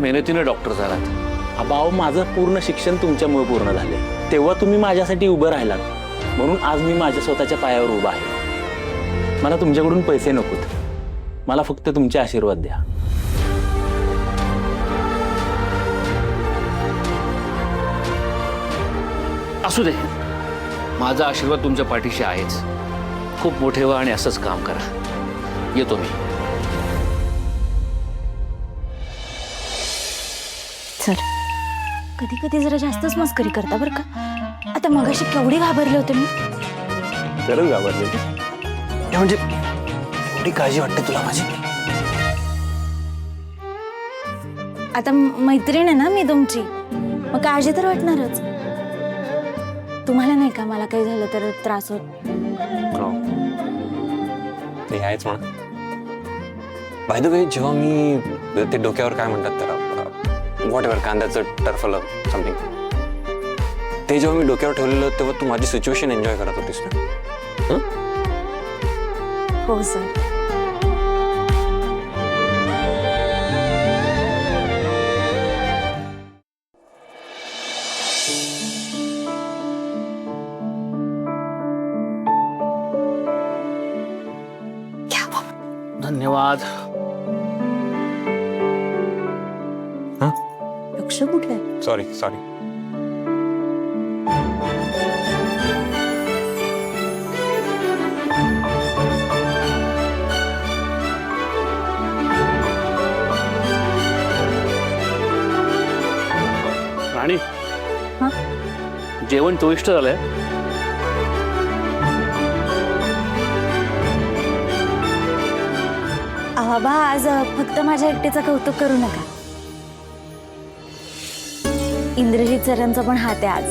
मेहनतीने डॉक्टर झालात. अहो माझं पूर्ण शिक्षण तुमच्यामुळे पूर्ण झाले. तेव्हा तुम्ही माझ्यासाठी उभं राहिलात म्हणून आज मी माझ्या स्वतःच्या पायावर उभा आहे. मला तुमच्याकडून पैसे नकोत, मला फक्त तुमचे आशीर्वाद द्या. असू दे, माझा आशीर्वाद तुमच्या पाठीशी आहेच. खूप मोठे व्हा आणि असंच काम करा. येतो मी. सर, कधी कधी जरा जास्तच मस्करी करता बरं का. आता मगाशी केवढी घाबरले होते मी. खरंच घाबरले म्हणजे एवढी काळजी वाटते तुला माझी? आता मैत्रीण आहे ना मी तुमची, मग काळजी तर वाटणारच. तुम्हाला नाही का मला काही झालं तर त्रास होत? ते आहेच म्हणा. बाय द वे, जेव्हा मी ते डोक्यावर काय म्हणतात त्याला, व्हॉट एव्हर, कांद्याचं टरफलं समथिंग, ते जेव्हा मी डोक्यावर ठेवलेलं तेव्हा तू माझी सिच्युएशन एन्जॉय करत होतीस ना? हो सर. धन्यवाद. लक्ष कुठलं आहे? सॉरी. राणी, हा? जेवण चविष्ट झालंय. बाबा, आज फक्त माझ्या एकटीचं कौतुक करू नका. इंद्रजित सरांचा पण हात आहे आज.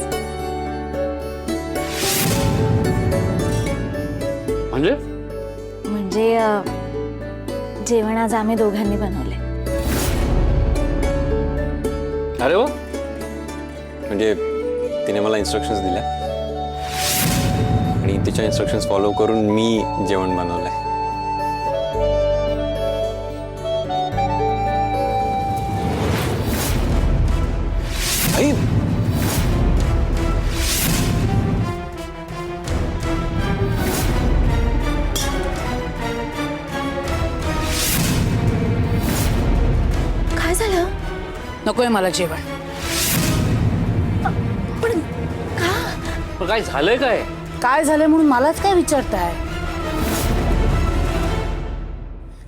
म्हणजे जेवण आज आम्ही दोघांनी बनवले. अरे वा. म्हणजे तिने मला इन्स्ट्रक्शन्स दिल्या आणि तिच्या इन्स्ट्रक्शन्स फॉलो करून मी जेवण बनवलंय. आई, काय झालं? नकोय मला जेवण. पण का? पण काय झालंय काय? काय झालंय म्हणून मलाच काय विचारताय?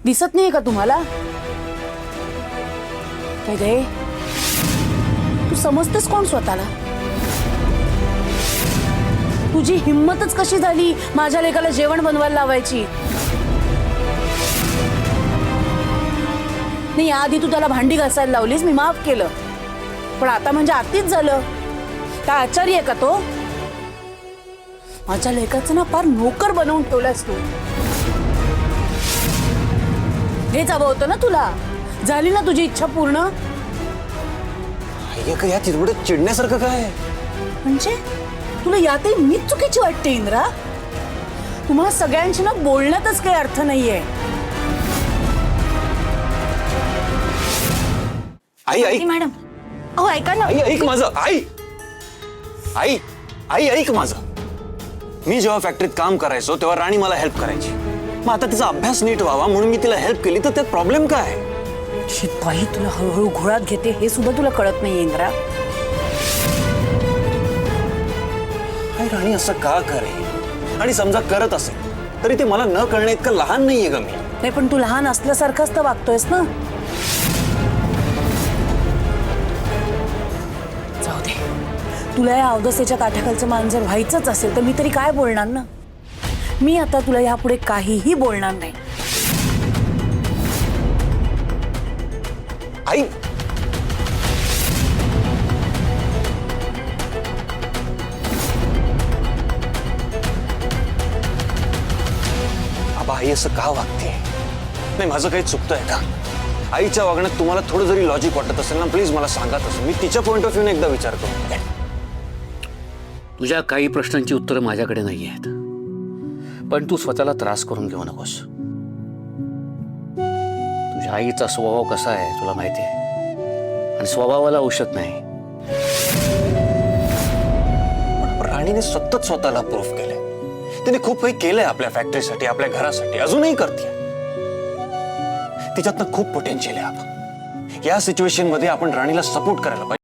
दिसत नाहीये का तुम्हाला? काय गे, तू समजतेस कोण स्वतःला? तुझी हिम्मतच कशी झाली माझ्या लेकाला जेवण बनवायला लावायची? नाही, आधी तू त्याला भांडी घासायला लावलीस, मी माफ केलं. पण आता म्हणजे आतीच झालं. काय आचारी आहे का तो? माझ्या लेकाचं ना फार नोकर बनवून ठेवलास तू. हेच हवं होतं ना तुला? झाली ना तुझी इच्छा पूर्ण? या चिरबडत चिडण्यासारखं काय? म्हणजे तुला यातही मीच चुकीची वाटते इंद्रा? तुम्हाला सगळ्यांशी ना बोलण्यातच काही अर्थ नाहीये. आई आई मॅडम, अहो ऐका ना. आई ऐक माझं. आई ऐक माझं. मी जेव्हा फॅक्टरीत काम करायचो तेव्हा राणी मला हेल्प करायची. मग आता तिचा अभ्यास नीट व्हावा म्हणून मी तिला हेल्प केली, तर त्यात प्रॉब्लेम काय? शिपाई तुला हळूहळू घोळात घेते हे सुद्धा तुला कळत नाहीये इंद्रा. आई, राणी असं का करे? आणि समजा करत असेल तरी ते मला न कळणे इतकं लहान नाहीये ग मी. नाही, पण तू लहान असल्यासारखंच तर वागतोयस ना. जाऊ दे, तुला या अवदसेच्या काठाखालचं मान जर व्हायचंच असेल तर मी तरी काय बोलणार ना. मी आता तुला यापुढे काहीही बोलणार नाही. आई, आबा, आई असं का वागते? नाही, माझं काही चुकतंय का? आईच्या वागण्यात तुम्हाला थोडं जरी लॉजिक वाटत असेल ना, प्लीज मला सांगा. तसं मी तिच्या पॉइंट ऑफ व्ह्यूने एकदा विचार करतो. तुझ्या काही प्रश्नांची उत्तरं माझ्याकडे नाही आहेत, पण तू स्वतःला त्रास करून घेऊ नकोस. तुझ्या आईचा स्वभाव कसा आहे तुला माहिती आहे. आणि स्वभावाला औषध नाही. राणीने सतत स्वतःला प्रूफ केलंय. तिने खूप काही केलंय आपल्या फॅक्टरीसाठी, आपल्या घरासाठी, अजूनही करते. तिच्यातनं खूप पोटेन्शियल आहे. आपण या सिच्युएशन मध्ये आपण राणीला सपोर्ट करायला पाहिजे.